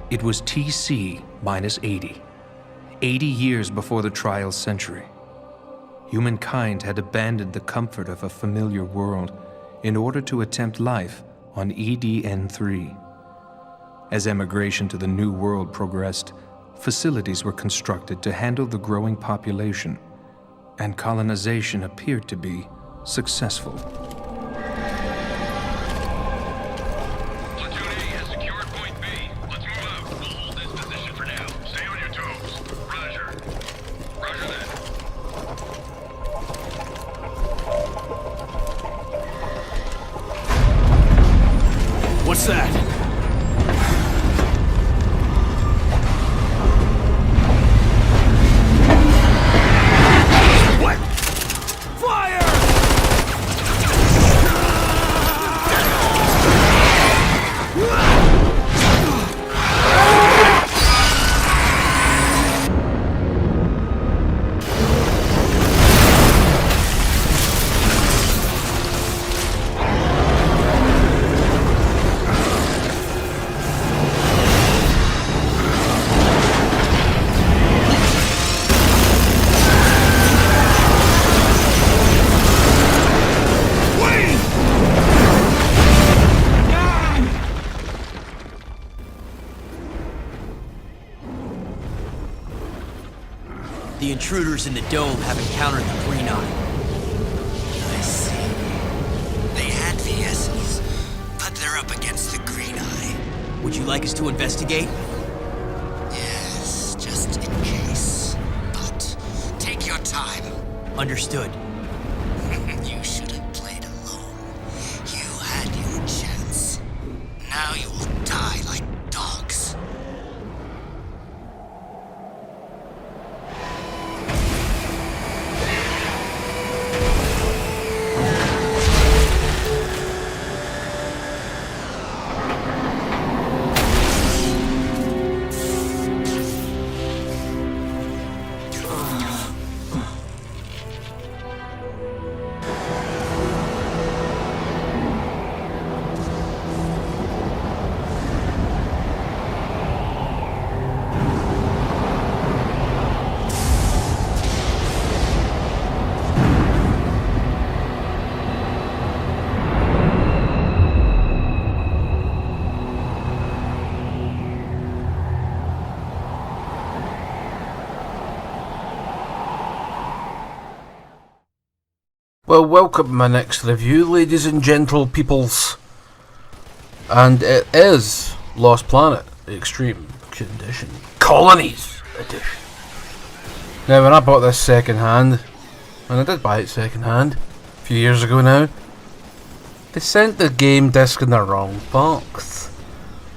It was TC minus 80. 80 years before the trial century. Humankind had abandoned the comfort of a familiar world in order to attempt life on EDN-3. As emigration to the New World progressed, facilities were constructed to handle the growing population, and colonization appeared to be successful. Platoon A has secured point B. Let's move out. We'll hold this position for now. Stay on your toes. Roger. Roger that. What's that? What? Fire! The intruders in the dome have encountered the Green Eye. I see. They had VSs, but they're up against the Green Eye. Would you like us to investigate? Yes, just in case. But take your time. Understood. You should have played alone. You had your chance. Now you will die like dogs. Well, welcome to my next review, ladies and gentle peoples. And it is Lost Planet, the Extreme Condition Colonies Edition. Now, when I bought this second hand, and I did buy it second hand, a few years ago now, they sent the game disc in the wrong box.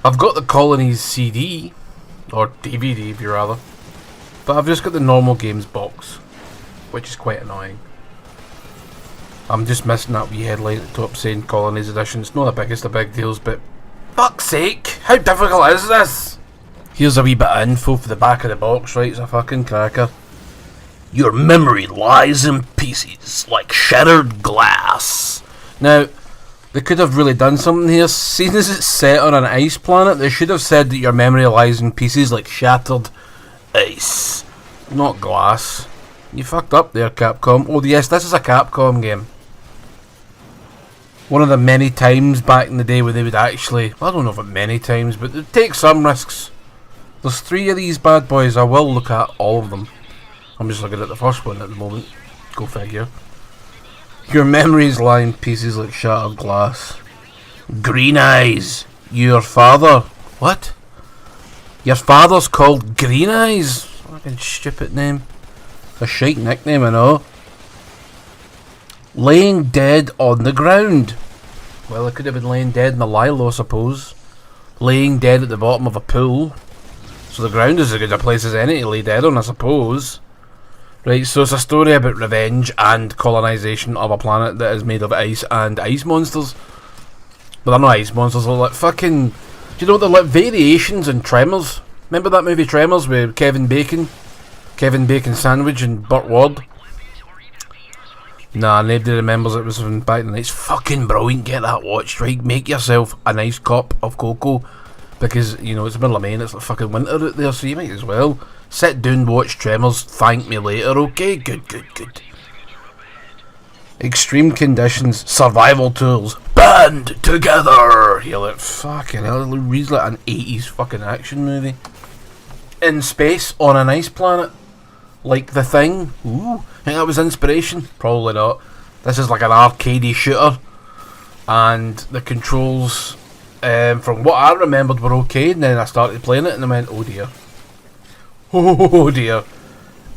I've got the Colonies CD, or DVD if you rather, but I've just got the normal games box, which is quite annoying. I'm just missing that wee headlight at the top saying Colonies Edition. It's not the biggest of big deals, but fuck's sake, how difficult is this? Here's a wee bit of info for the back of the box, right? It's a fucking cracker. Your memory lies in pieces like shattered glass. Now, they could have really done something here. Seeing as it's set on an ice planet, they should have said that your memory lies in pieces like shattered ice, not glass. You fucked up there, Capcom. Oh yes, this is a Capcom game. One of the many times back in the day where they would actually, well, I don't know if it many times, but they'd take some risks. There's 3 of these bad boys. I will look at all of them. I'm just looking at the first one at the moment. Go figure. Your memories lie in pieces like shattered glass. Green Eyes. Your father. What? Your father's called Green Eyes? Fucking stupid name. A shite nickname, I know. Laying dead on the ground. Well, it could have been laying dead in the Lilo, I suppose. Laying dead at the bottom of a pool. So the ground is as good a place as any to lay dead on, I suppose. Right, so it's a story about revenge and colonisation of a planet that is made of ice and ice monsters. But they're not ice monsters, they're like fucking... Do you know what they're like? Variations in Tremors. Remember that movie Tremors with Kevin Bacon? Kevin Bacon Sandwich and Burt Ward? Nah, nobody remembers it was from back in the night. It's fucking brilliant, get that watched, right? Make yourself a nice cup of cocoa. because, you know, it's the middle of May and it's like fucking winter out there, so you might as well sit down, watch Tremors, thank me later. Okay, good. Extreme conditions, survival tools, band together. You're like, fucking hell, it reads like an 80s fucking action movie. In space, on an ice planet, like The Thing. Ooh, I think that was inspiration. Probably not. This is like an arcadey shooter, and the controls, from what I remembered, were okay. And then I started playing it, and I went, oh dear, oh dear.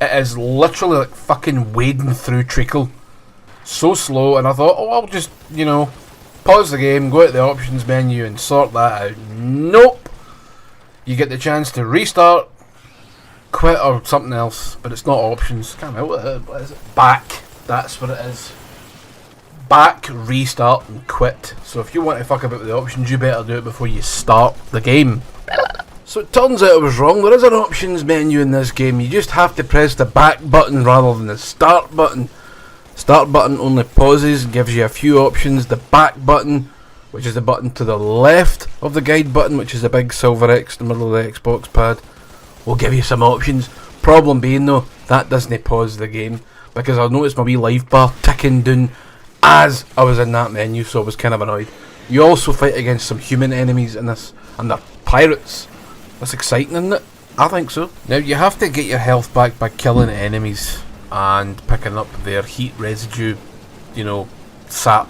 It is literally like fucking wading through treacle. So slow, and I thought, oh, I'll just, you know, pause the game, go to the options menu and sort that out. Nope. You get the chance to restart, quit, or something else, but it's not options. Can't remember what is it? Back. That's what it is. Back, restart, and quit. So if you want to fuck about with the options, you better do it before you start the game. So it turns out I was wrong. There is an options menu in this game. You just have to press the back button rather than the start button. Start button only pauses and gives you a few options. The back button, which is the button to the left of the guide button, which is a big silver X in the middle of the Xbox pad, will give you some options. Problem being though, that doesn't pause the game, because I noticed my wee life bar ticking down as I was in that menu, so I was kind of annoyed. You also fight against some human enemies in this, and they're pirates. That's exciting, isn't it? I think so. Now you have to get your health back by killing enemies and picking up their heat residue, you know, sap,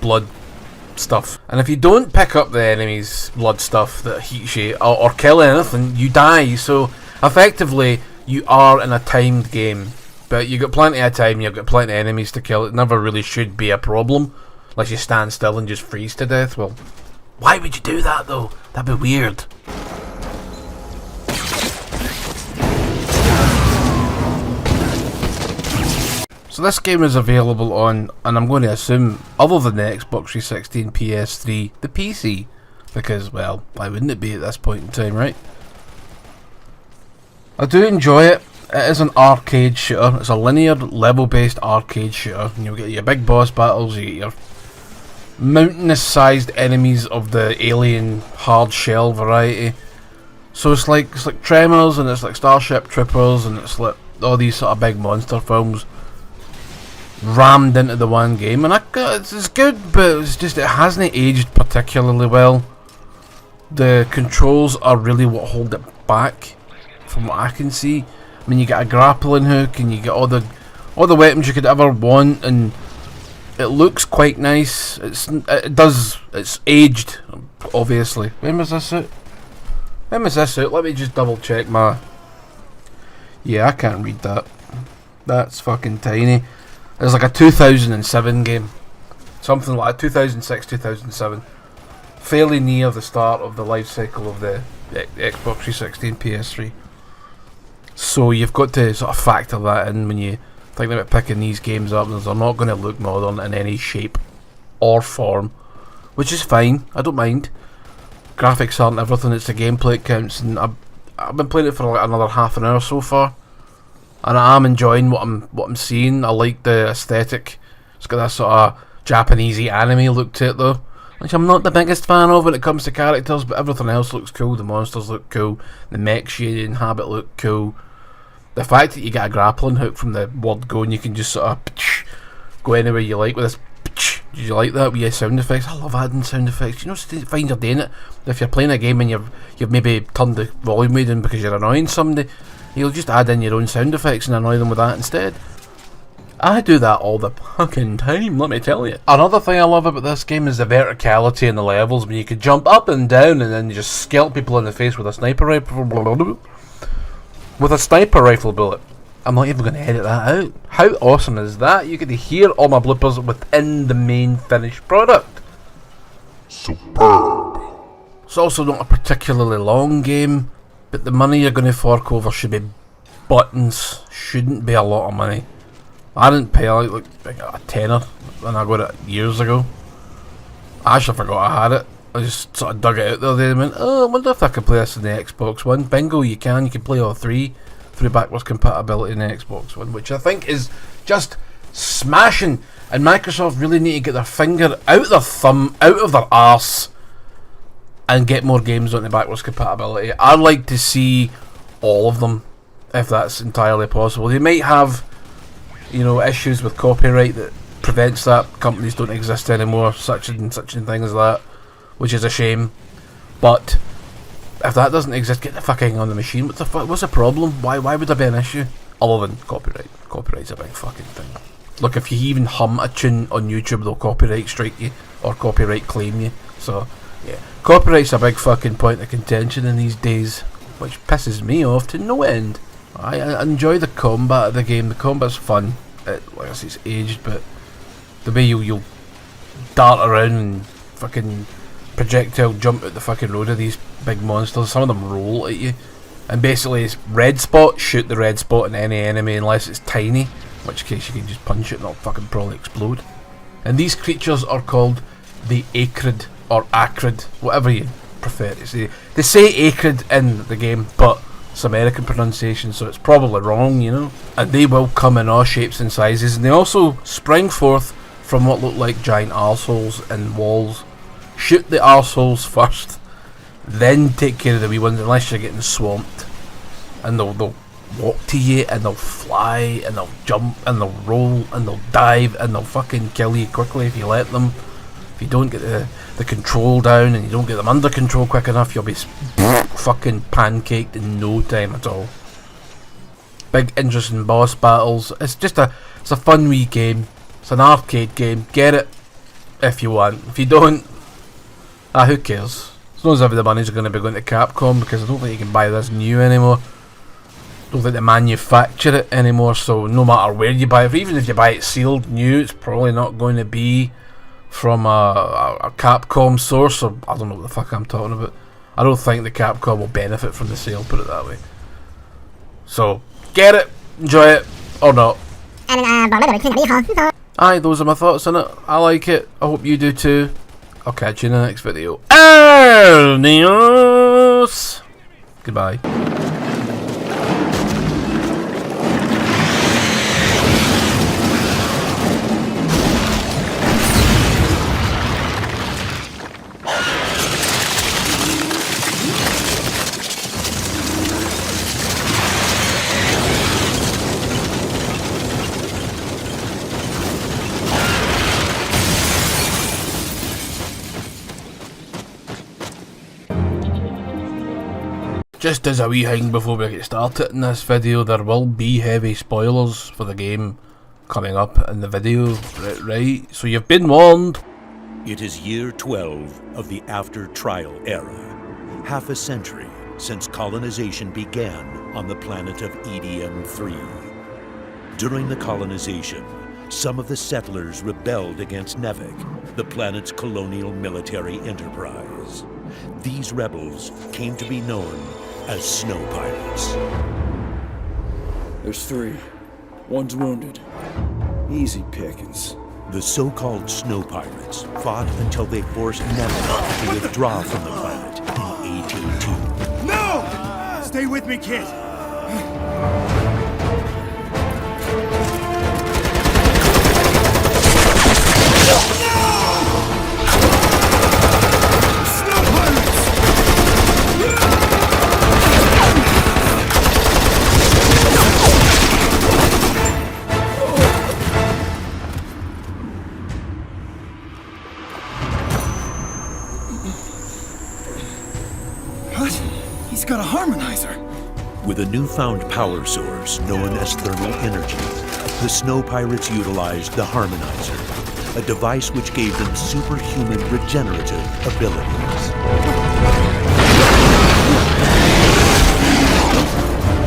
blood stuff. And if you don't pick up the enemy's blood stuff that heats you, or kill anything, you die. So effectively you are in a timed game, but you've got plenty of time, you've got plenty of enemies to kill. It never really should be a problem unless you stand still and just freeze to death. Well, why would you do that though? That'd be weird. So this game is available on, and I'm going to assume, other than the Xbox 360 and PS3, the PC. Because, well, why wouldn't it be at this point in time, right? I do enjoy it. It is an arcade shooter. It's a linear, level-based arcade shooter. And you'll get your big boss battles, you get your mountainous-sized enemies of the alien hard shell variety. So it's like Tremors, and it's like Starship Troopers, and it's like all these sort of big monster films rammed into the one game, and it's good, but it's just, it hasn't aged particularly well. The controls are really what hold it back, from what I can see. I mean, you get a grappling hook, and you get all the weapons you could ever want, and it looks quite nice. It's aged, obviously. When was this out? Let me just double check my... Yeah, I can't read that. That's fucking tiny. It's like a 2007 game. Something like a 2006, 2007. Fairly near the start of the life cycle of the Xbox 360 and PS3. So you've got to sort of factor that in when you think about picking these games up. They're not going to look modern in any shape or form, which is fine. I don't mind. Graphics aren't everything, it's the gameplay that counts, and I've been playing it for like another half an hour so far. And I am enjoying what I'm seeing. I like the aesthetic. It's got that sort of Japanesey anime look to it though, which I'm not the biggest fan of when it comes to characters, but everything else looks cool. The monsters look cool. The mechs you inhabit look cool. The fact that you get a grappling hook from the word go, and you can just sort of go anywhere you like with this. Did you like that with your sound effects? I love adding sound effects. You know, find you're doing it. If you're playing a game and you've maybe turned the volume way down because you're annoying somebody, you'll just add in your own sound effects and annoy them with that instead. I do that all the fucking time, let me tell you. Another thing I love about this game is the verticality in the levels, when you can jump up and down and then just scalp people in the face with a sniper rifle. With a sniper rifle bullet. I'm not even going to edit that out. How awesome is that? You get to hear all my bloopers within the main finished product. Superb. It's also not a particularly long game, but the money you're going to fork over should be buttons. Shouldn't be a lot of money. I didn't pay like a tenner when I got it years ago. I actually forgot I had it. I just sort of dug it out the other day and went, oh, I wonder if I could play this in the Xbox One. Bingo, you can play all three through backwards compatibility in the Xbox One, which I think is just smashing. And Microsoft really need to get their finger out their thumb, out of their arse, and get more games onto backwards compatibility. I'd like to see all of them, if that's entirely possible. They might have, you know, issues with copyright that prevents that. Companies don't exist anymore, such and thing as that, which is a shame. But if that doesn't exist, get the fucking on the machine. What the fuck? What's the problem? Why would there be an issue? Other than copyright. Copyright's a big fucking thing. Look, if you even hum a tune on YouTube, they'll copyright strike you or copyright claim you. So, yeah, copyright's a big fucking point of contention in these days, which pisses me off to no end. I enjoy the combat of the game. The combat's fun. Like I say, it's aged, but the way you'll dart around and fucking projectile jump out the fucking road of these big monsters. Some of them roll at you, and basically it's red spot, shoot the red spot in any enemy unless it's tiny, in which case you can just punch it and it'll fucking probably explode. And these creatures are called the acrid or acrid, whatever you prefer to say. They say acrid in the game, but it's American pronunciation, so it's probably wrong, you know. And they will come in all shapes and sizes, and they also spring forth from what look like giant arseholes in walls. Shoot the arseholes first, then take care of the wee ones, unless you're getting swamped. And they'll walk to you, and they'll fly, and they'll jump, and they'll roll, and they'll dive, and they'll fucking kill you quickly if you let them. If you don't get the control down, and you don't get them under control quick enough, you'll be fucking pancaked in no time at all. Big interesting boss battles. It's a fun wee game. It's an arcade game. Get it if you want. If you don't, who cares? As long as the money's going to be going to Capcom, because I don't think you can buy this new anymore. I don't think they manufacture it anymore, so no matter where you buy it, even if you buy it sealed new, it's probably not going to be from a Capcom source, or I don't know what the fuck I'm talking about. I don't think the Capcom will benefit from the sale, put it that way. So, get it, enjoy it, or not. Aye, those are my thoughts on it. I like it. I hope you do too. I'll catch you in the next video. Adios! Goodbye. Just as a wee thing before we get started in this video, there will be heavy spoilers for the game coming up in the video, right? So you've been warned. It is year 12 of the after-trial era, half a century since colonization began on the planet of EDM-3. During the colonization, some of the settlers rebelled against Nevik, the planet's colonial military enterprise. These rebels came to be known as snow pirates. There's 3. One's wounded. Easy pickings. The so-called snow pirates fought until they forced Nevik to withdraw from the planet in 1802. No! Stay with me, kid. He's got a harmonizer. With a newfound power source known as thermal energy, the snow pirates utilized the harmonizer, a device which gave them superhuman regenerative abilities.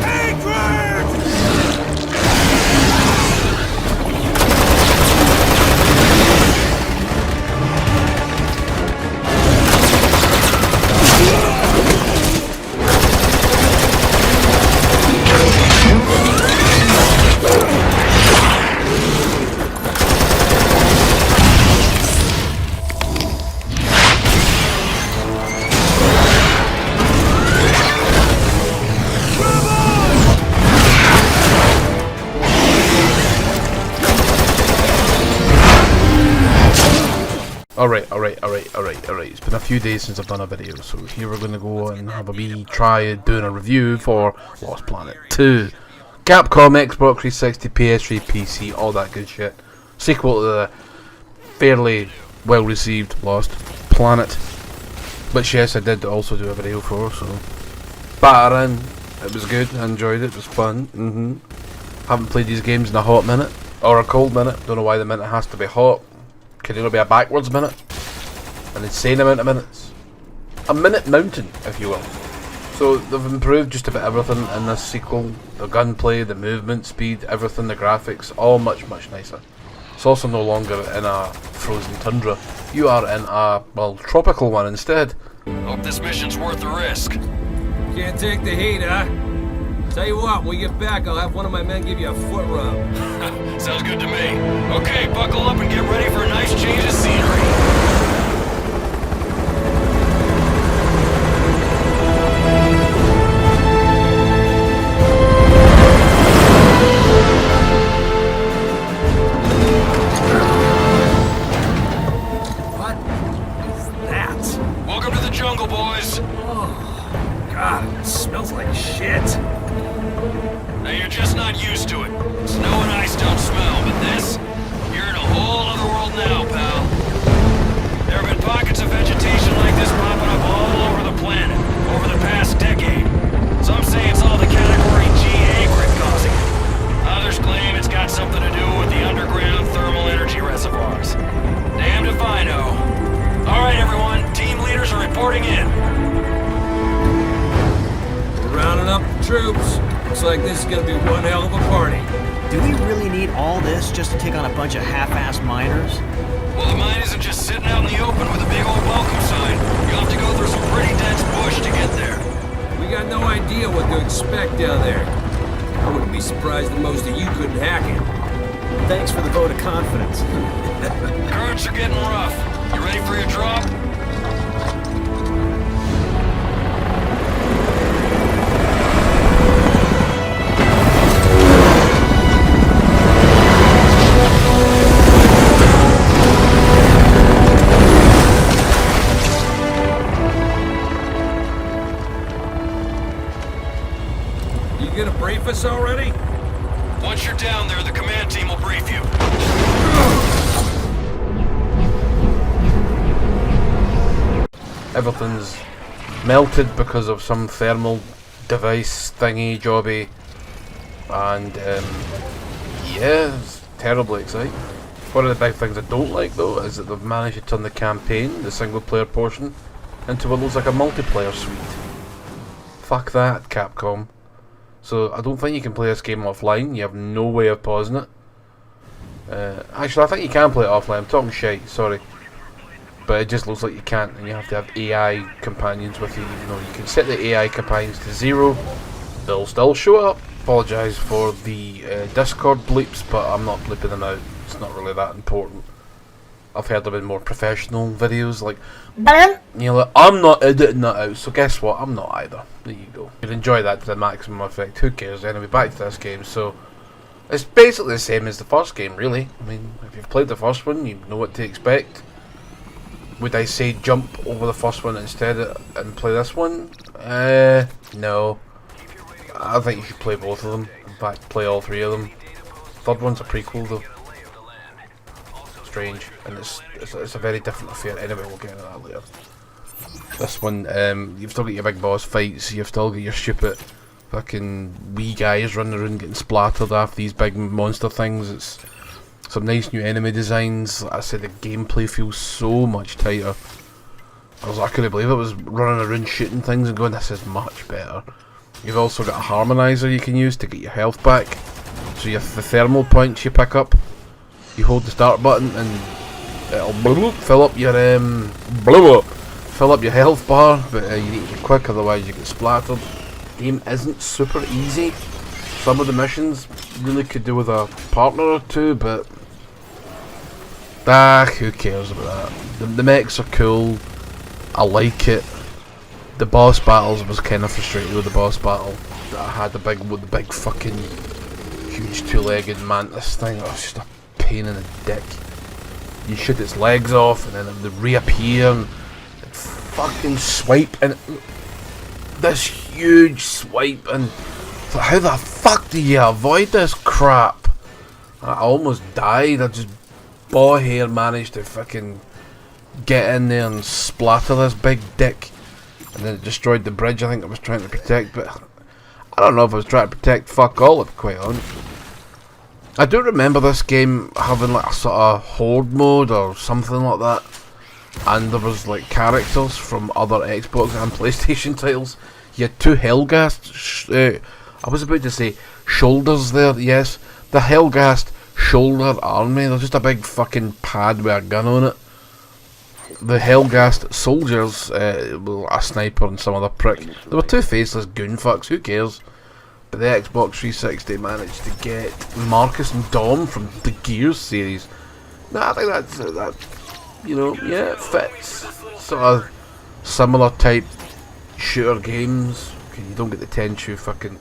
Hey, Craggs! Alright. Right, it's been a few days since I've done a video, so here we're going to go and have a wee try at doing a review for Lost Planet 2. Capcom, Xbox 360, PS3, PC, all that good shit. Sequel to the fairly well received Lost Planet, which yes I did also do a video for, so battering, it was good, I enjoyed it, it was fun. Haven't played these games in a hot minute, or a cold minute, don't know why the minute has to be hot. Can it not be a backwards minute? An insane amount of minutes. A minute mountain, if you will. So they've improved just about everything in this sequel. The gunplay, the movement speed, everything, the graphics, all much nicer. It's also no longer in a frozen tundra. You are in a, well, tropical one instead. Hope this mission's worth the risk. Can't take the heat, huh? Tell you what, when we get back, I'll have one of my men give you a foot rub. Sounds good to me. Okay, buckle up and get ready for a nice change of scenery. Welcome to the jungle, boys. God, it smells like shit. Now you're just not used to it. Snow and ice don't smell, but this, you're in a whole other world now, pal. There have been pockets of vegetation like this popping up all over the planet over the past decade. Some say it's all the Category G agrit causing it. Others claim it's got something to do with the underground thermal energy reservoirs. Damned if I know. Alright everyone, team leaders are reporting in. We're rounding up the troops. Looks like this is gonna be one hell of a party. Do we really need all this just to take on a bunch of half-assed miners? Well, the mine isn't just sitting out in the open with a big old welcome sign. You'll have to go through some pretty dense bush to get there. We got no idea what to expect down there. I wouldn't be surprised that most of you couldn't hack it. Thanks for the vote of confidence. Currents are getting rough. You ready for your drop? You gonna brief us already? Once you're down there, the command team will brief you. Everything's melted because of some thermal device thingy jobby, and yeah, it's terribly exciting. One of the big things I don't like though is that they've managed to turn the campaign, the single player portion, into what looks like a multiplayer suite. Fuck that, Capcom. So I don't think you can play this game offline. You have no way of pausing it. Actually, I think you can play it offline. I'm talking shite, sorry. But it just looks like you can't, and you have to have AI companions with you. You know, you can set the AI companions to 0. They'll still show up. Apologise for the Discord bleeps, but I'm not bleeping them out. It's not really that important. I've heard them in more professional videos, like, you know, like, I'm not editing that out, so guess what? I'm not either. There you go. You'd enjoy that to the maximum effect. Who cares? Anyway, back to this game. So, it's basically the same as the first game, really. I mean, if you've played the first one, you know what to expect. Would I say jump over the first one instead and play this one? No. I think you should play both of them. In fact, play all 3 of them. Third one's a prequel though. Strange, and it's a very different affair. Anyway, we'll get into that later. This one, you've still got your big boss fights. You've still got your stupid fucking wee guys running around getting splattered after these big monster things. It's some nice new enemy designs. Like I said, the gameplay feels so much tighter. I couldn't believe it. I was running around shooting things and going, this is much better. You've also got a harmonizer you can use to get your health back. So you have the thermal points you pick up. You hold the start button and it'll fill up your fill up your health bar, but you need to be quick, otherwise you get splattered. The game isn't super easy. Some of the missions really could do with a partner or two, but who cares about that? The mechs are cool. I like it. The boss battles, was kind of frustrated with the boss battle that I had. The big fucking huge 2-legged mantis thing. It was just a pain in the dick. You shoot its legs off and then they reappear and fucking swipe and this huge swipe, and how the fuck do you avoid this crap? I almost died. I just hair managed to fucking get in there and splatter this big dick, and then it destroyed the bridge I think I was trying to protect, but I don't know if I was trying to protect fuck all, to be quite honest. I do remember this game having like a sort of horde mode or something like that, and there was like characters from other Xbox and PlayStation titles. You had two Hellghast, I was about to say shoulders there, yes, the Hellghast shoulder army. They're just a big fucking pad with a gun on it. The Hellghast soldiers, well, a sniper and some other prick. There were two faceless goonfucks, who cares? But the Xbox 360 managed to get Marcus and Dom from the Gears series. Nah, I think that, you know, yeah, it fits. Sort of similar type shooter games. Okay, you don't get the Tenchu fucking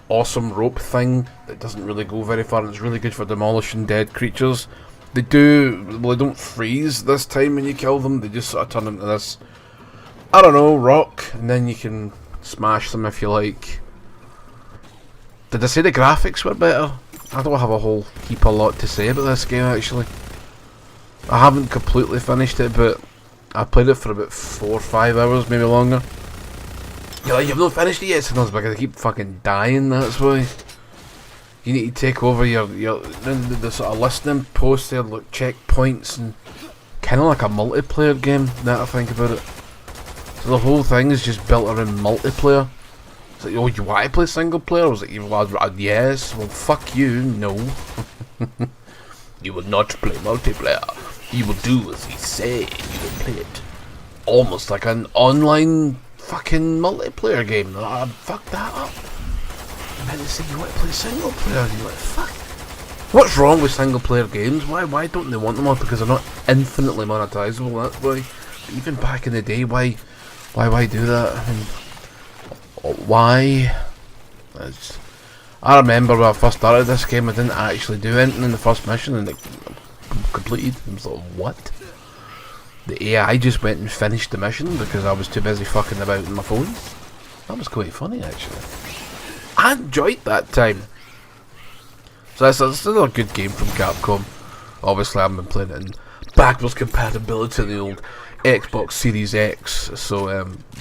awesome rope thing that doesn't really go very far, and it's really good for demolishing dead creatures. They don't freeze this time when you kill them, they just sort of turn into this, I don't know, rock, and then you can smash them if you like. Did I say the graphics were better? I don't have a whole heap of lot to say about this game actually. I haven't completely finished it, but I played it for about 4 or 5 hours, maybe longer. You're like, you've not finished it yet? Sometimes because I keep fucking dying, that's why. You need to take over your the sort of listening posts there, look, checkpoints, and kind of like a multiplayer game, now that I think about it. So the whole thing is just built around multiplayer. It's like, oh, you want to play single player? I was like, yes. Well, fuck you, no. You will not play multiplayer. You will do as we say. You will play it almost like an online fucking multiplayer game. Fuck that up. And then they say you want to play single player, and you're like, fuck. What's wrong with single player games? Why don't they want them all? Because they're not infinitely monetizable, that's why. But even back in the day, why do that? I mean, why? I remember when I first started this game, I didn't actually do anything in the first mission, and it completed. I was like, what? The AI just went and finished the mission because I was too busy fucking about on my phone. That was quite funny actually. I enjoyed that time. So that's another good game from Capcom. Obviously I haven't been playing it in backwards compatibility to the old Xbox Series X. So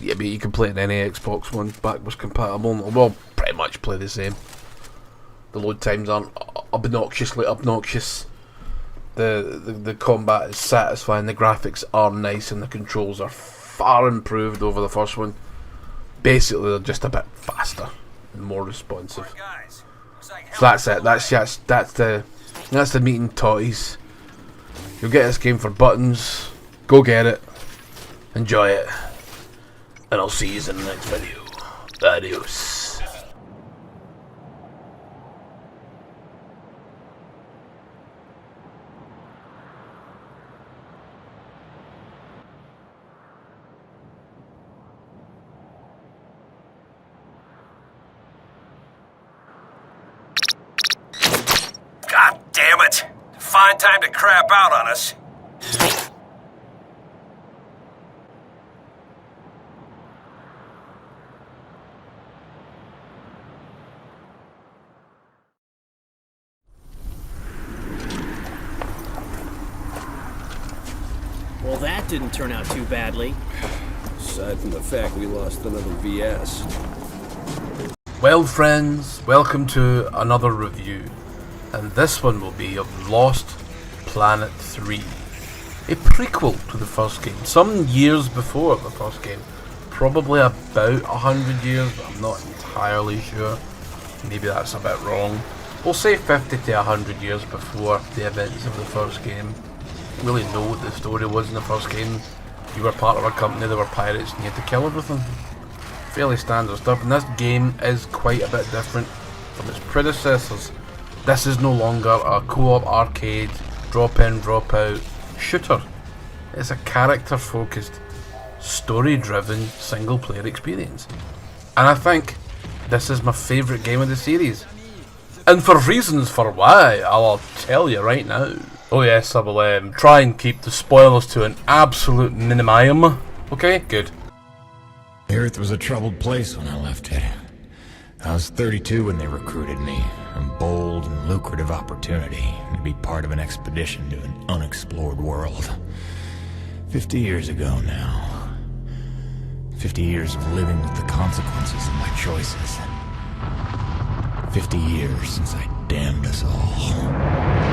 yeah, but you can play it in any Xbox One backwards compatible, and we'll pretty much play the same. The load times aren't obnoxiously obnoxious. The combat is satisfying, the graphics are nice, and the controls are far improved over the first one. Basically they're just a bit faster and more responsive. So that's it. That's the meeting toys. You'll get this game for buttons. Go get it. Enjoy it. And I'll see you in the next video. Adios. God damn it! Fine time to crap out on us. Well, that didn't turn out too badly. Aside from the fact we lost another VS. Well friends, welcome to another review, and this one will be of Lost Planet 3, a prequel to the first game, some years before the first game, probably about 100 years, but I'm not entirely sure, maybe that's a bit wrong. We'll say 50 to 100 years before the events of the first game. Really know what the story was in the first game. You were part of a company, there were pirates, and you had to kill everything. Fairly standard stuff, and this game is quite a bit different from its predecessors. This is no longer a co-op arcade, drop in, drop out shooter. It's a character focused, story driven single player experience. And I think this is my favourite game of the series. And for reasons for why, I'll tell you right now. Oh yes, I will try and keep the spoilers to an absolute minimum. Okay, good. The Earth was a troubled place when I left it. I was 32 when they recruited me. A bold and lucrative opportunity to be part of an expedition to an unexplored world. 50 years ago now. 50 years of living with the consequences of my choices. 50 years since I damned us all.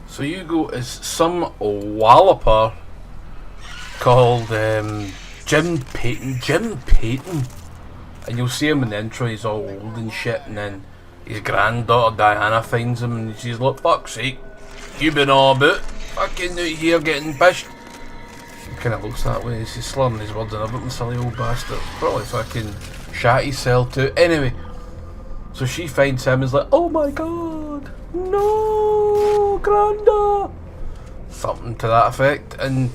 So you go as some walloper called Jim Payton, and you'll see him in the intro. He's all old and shit, and then his granddaughter Diana finds him, and she's like, "Fuck's sake, you been all about fucking out here getting pished?" He kind of looks that way. He's slurring his words and everything, silly old bastard. Probably fucking shat his cell too. Anyway, so she finds him and is like, "Oh my god, no, Granda," something to that effect, and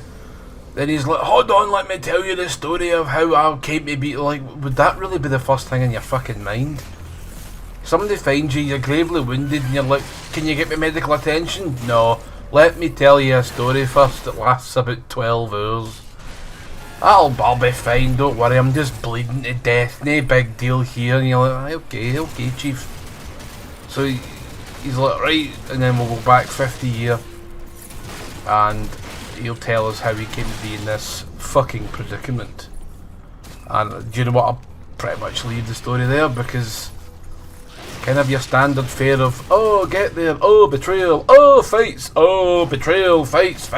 then he's like, "Hold on, let me tell you the story of how I came to be." Like, would that really be the first thing in your fucking mind? Somebody finds you, you're gravely wounded, and you're like, "Can you get me medical attention?" No, let me tell you a story first that lasts about 12 hours. I'll be fine, don't worry, I'm just bleeding to death, no big deal here. And you're like, okay, chief. So he's like, right, and then we'll go back 50 years, and he'll tell us how he came to be in this fucking predicament. And do you know what, I'll pretty much leave the story there, because kind of your standard fare of, oh, get there, oh, betrayal, oh, fights, oh, betrayal, fights.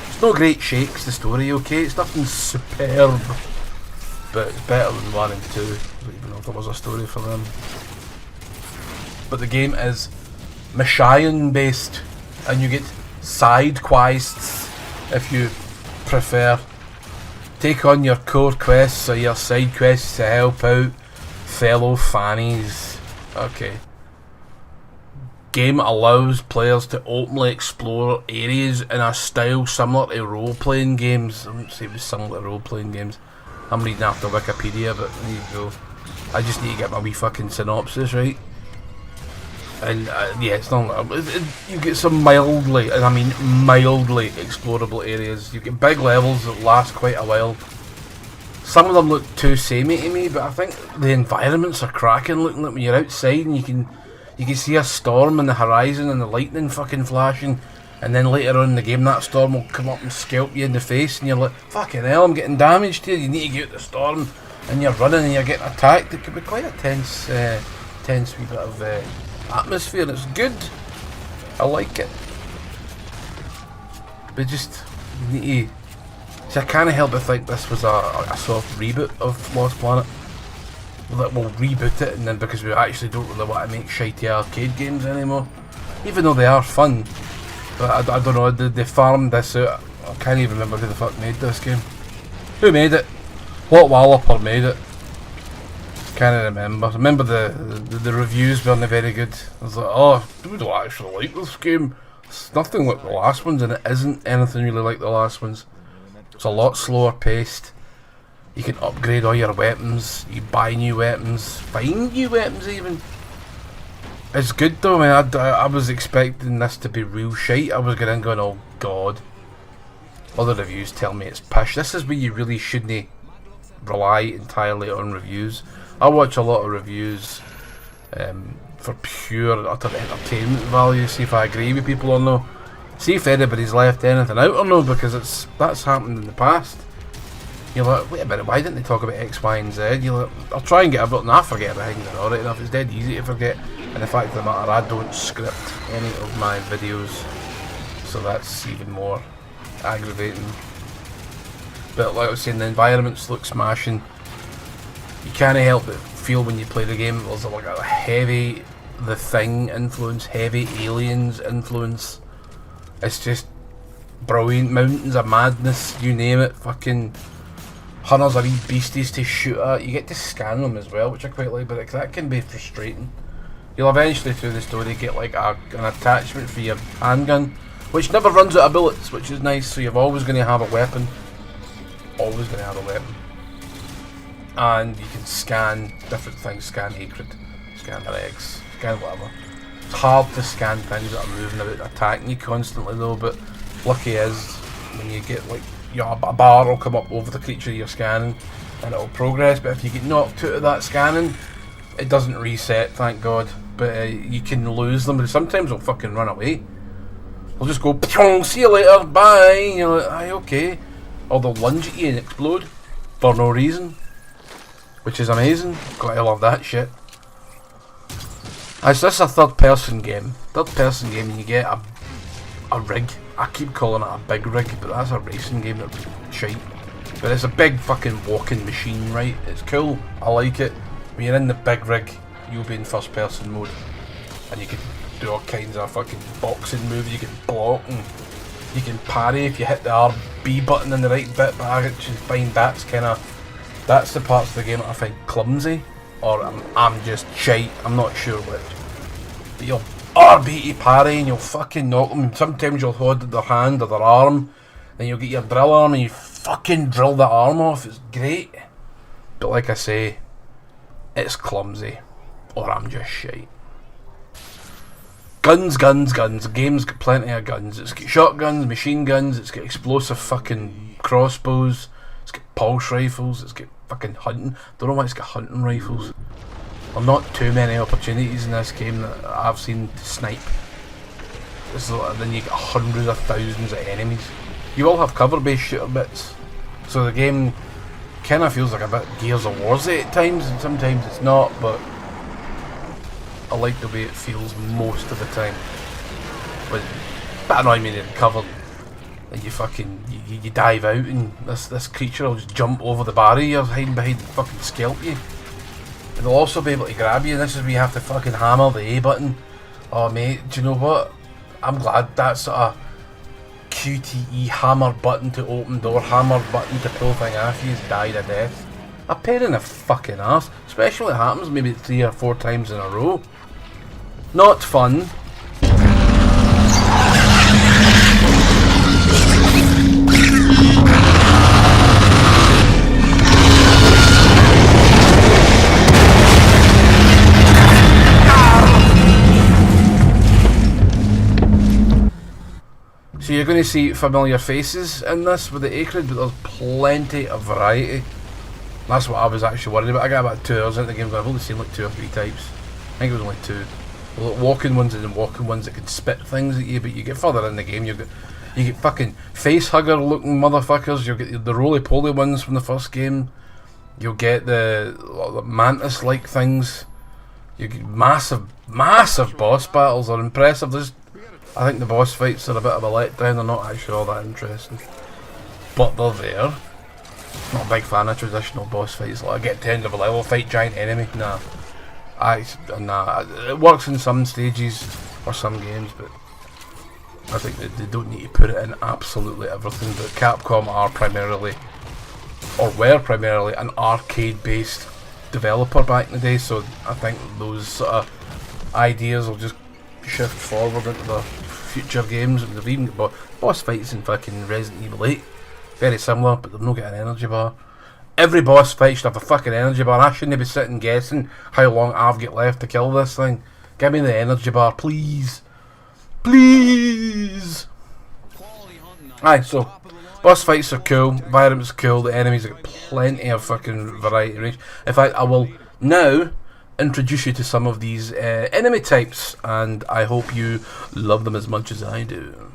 It's no great shakes, the story, okay? It's nothing superb, but it's better than 1 and 2. I don't even know if there was a story for them. But the game is Machian based, and you get side quests if you prefer. Take on your core quests or your side quests to help out fellow fannies. Okay. Game allows players to openly explore areas in a style similar to role-playing games. I wouldn't say it was similar to role-playing games. I'm reading after Wikipedia, but there you go. I just need to get my wee fucking synopsis right. And yeah, it's not. You get some mildly, and I mean mildly, explorable areas. You get big levels that last quite a while. Some of them look too samey to me, but I think the environments are cracking. Looking like when you're outside and you can see a storm in the horizon and the lightning fucking flashing, and then later on in the game that storm will come up and scalp you in the face, and you're like, fucking hell, I'm getting damaged here. You need to get out the storm, and you're running and you're getting attacked. It could be quite a tense wee bit of atmosphere. It's good. I like it. But just you need to. See, I can't help but think this was a soft reboot of Lost Planet. That we'll reboot it, and then because we actually don't really want to make shitey arcade games anymore, even though they are fun. But I don't know, they farmed this out. I can't even remember who the fuck made this game. Who made it? What walloper made it? Can't remember. Remember the reviews weren't very good. I was like, oh, we don't actually like this game. It's nothing like the last ones, and it isn't anything really like the last ones. It's a lot slower paced. You can upgrade all your weapons, you buy new weapons, find new weapons even. It's good though. I mean, I was expecting this to be real shite. I was going oh god. Other reviews tell me it's pish. This is where you really shouldn't rely entirely on reviews. I watch a lot of reviews for pure utter entertainment value, see if I agree with people or no, see if anybody's left anything out or no, because that's happened in the past. You're like, wait a minute, why didn't they talk about X, Y and Z? You're like, I'll try and get everything, I forget about things, alright enough, it's dead easy to forget, and the fact of the matter, I don't script any of my videos, so that's even more aggravating. But like I was saying, the environments look smashing. You can't help but feel when you play the game there's like a heavy The Thing influence, heavy Aliens influence. It's just brilliant. Mountains of madness, you name it. Fucking hunters are wee beasties to shoot at. You get to scan them as well, which I quite like, but that can be frustrating. You'll eventually through the story get like an attachment for your handgun, which never runs out of bullets, which is nice, so you're always going to have a weapon. Always going to have a weapon. And you can scan different things, scan hatred, scan Craggs, scan whatever. It's hard to scan things that are moving about, attacking you constantly though, but lucky is when you get like, a bar will come up over the creature you're scanning and it'll progress, but if you get knocked out of that scanning, it doesn't reset, thank God. But you can lose them, but sometimes they'll fucking run away. They'll just go, Pyong, see you later, bye, and you're like, aye, okay. Or they'll lunge at you and explode for no reason, which is amazing. Gotta love that shit. This is a third person game. You get a rig. I keep calling it a big rig, but that's a racing game that's shite. But it's a big fucking walking machine, right? It's cool, I like it. When you're in the big rig, you'll be in first person mode. And you can do all kinds of fucking boxing moves, you can block and you can parry if you hit the RB button in the right bit, but I just find that's the parts of the game that I find clumsy, or I'm just shite, I'm not sure which. But you'll RB to parry and you'll fucking knock them. Sometimes you'll hold their hand or their arm, then you'll get your drill arm and you fucking drill the arm off. It's great. But like I say, it's clumsy, or I'm just shite. Guns. The game's got plenty of guns. It's got shotguns, machine guns, it's got explosive fucking crossbows, it's got pulse rifles, it's got fucking hunting. Don't know why it's got hunting rifles. There are not too many opportunities in this game that I've seen to snipe. Then you get hundreds of thousands of enemies. You all have cover-based shooter bits, so the game kind of feels like a bit Gears of War at times, and sometimes it's not, but I like the way it feels most of the time. But I know I mean in cover, and you fucking you dive out and this creature will just jump over the barrier hiding behind and fucking scalp you. And they'll also be able to grab you, and this is where you have to fucking hammer the A button. Oh mate, do you know what? I'm glad that sort of QTE hammer button to open door, hammer button to pull thing off you has died a death. A pain in the fucking arse, especially when it happens maybe 3 or 4 times in a row. Not fun. So you're going to see familiar faces in this with the Acrid, but there's plenty of variety. That's what I was actually worried about. I got about 2 hours into the game, but I've only seen like 2 or 3 types. I think it was only 2. Walking ones and then walking ones that can spit things at you, but you get further in the game, you get fucking face hugger looking motherfuckers, you'll get the roly-poly ones from the first game, you'll get the mantis like things, you get massive boss battles. Are impressive. I think the boss fights are a bit of a letdown, they're not actually all that interesting, but they're there. Not a big fan of traditional boss fights, like I get to the end of a level, fight giant enemy, nah. It works in some stages or some games, but I think they don't need to put it in absolutely everything. But Capcom are were primarily an arcade-based developer back in the day, so I think those sort of ideas will just shift forward into the future games. And they've even got boss fights in fucking Resident Evil 8, very similar, but they've not got an energy bar. Every boss fight should have a fucking energy bar. I shouldn't be sitting guessing how long I've got left to kill this thing. Give me the energy bar, please. Please! Aye, so Boss fights are cool, environment's cool, the enemies have got plenty of fucking variety range. In fact, I will now introduce you to some of these enemy types, and I hope you love them as much as I do.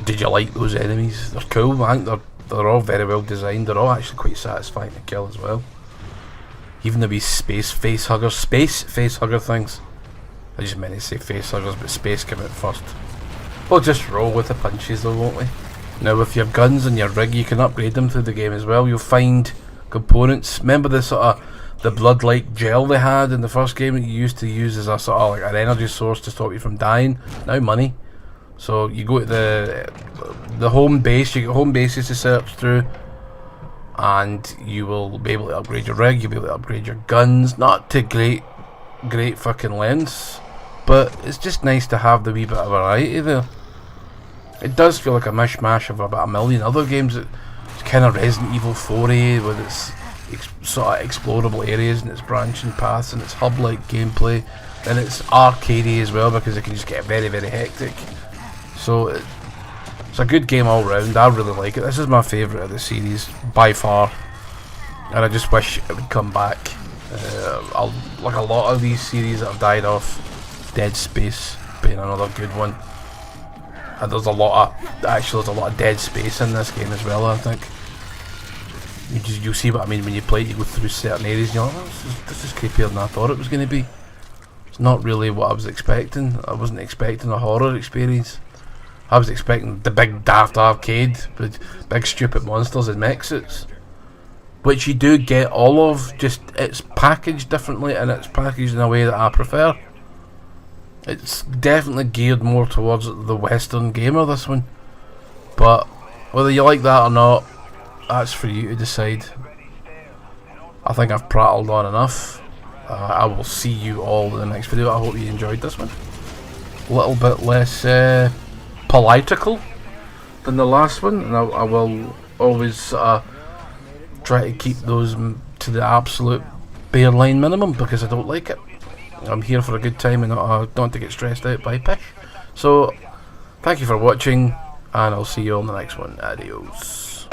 Did you like those enemies? They're cool. I think they're all very well designed. They're all actually quite satisfying to kill as well. Even the wee space facehugger things. I just meant to say facehuggers, but space came out first. We'll just roll with the punches though, won't we? Now with your guns and your rig, you can upgrade them through the game as well. You'll find components. Remember the sort of the blood-like gel they had in the first game that you used to use as a sort of like an energy source to stop you from dying? Now money. So you go to the home base, you get home bases to search through, and you will be able to upgrade your rig, you'll be able to upgrade your guns, not to great fucking lengths, but it's just nice to have the wee bit of variety there. It does feel like a mishmash of about a million other games. It's kind of Resident Evil 4-y with its sort of explorable areas and its branching paths and its hub-like gameplay, and it's arcadey as well because it can just get very, very hectic. So it's a good game all round. I really like it. This is my favourite of the series by far, and I just wish it would come back. Like a lot of these series that have died off, Dead Space being another good one. And there's a lot of Dead Space in this game as well. I think you see what I mean when you play it. You go through certain areas and you're like, oh, this is creepier than I thought it was going to be. It's not really what I was expecting. I wasn't expecting a horror experience. I was expecting the big daft arcade with big stupid monsters and mech suits, which you do get all of, just it's packaged differently and it's packaged in a way that I prefer. It's definitely geared more towards the Western gamer, this one, but whether you like that or not, that's for you to decide. I think I've prattled on enough. I will see you all in the next video. I hope you enjoyed this one. A little bit less political than the last one, and I will always try to keep those to the absolute bare line minimum because I don't like it. I'm here for a good time and not want to get stressed out by pish. So thank you for watching, and I'll see you on the next one. Adios.